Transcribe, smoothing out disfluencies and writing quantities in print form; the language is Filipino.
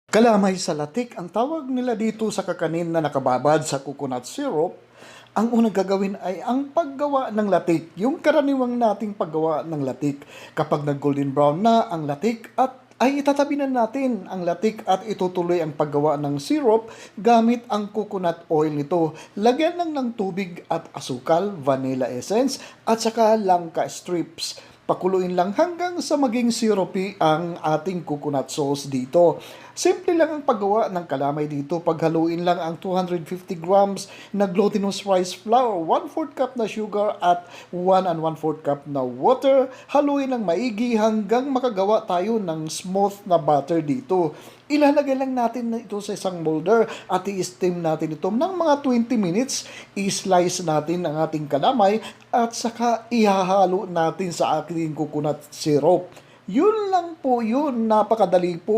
Kalamay sa latik, ang tawag nila dito sa kakanin na nakababad sa coconut syrup. Ang unang gagawin ay ang paggawa ng latik, yung karaniwang nating paggawa ng latik. Kapag nag-golden brown na ang latik ay itatabi na natin ang latik at itutuloy ang paggawa ng syrup gamit ang coconut oil nito. Lagyan lang ng tubig at asukal, vanilla essence at saka langka strips. Pakuluin lang hanggang sa maging syrupy ang ating coconut sauce dito. Simple lang ang paggawa ng kalamay dito. Paghaluin lang ang 250 grams na glutinous rice flour, 1/4 cup na sugar at 1 and 1/4 cup na water. Haluin ng maigi hanggang makagawa tayo ng smooth na butter dito. Ilalagay lang natin ito sa isang molder at i-steam natin ito ng mga 20 minutes. I-slice natin ang ating kalamay at saka ihahalo natin sa ating coconut syrup. Yun lang po yun, napakadali po.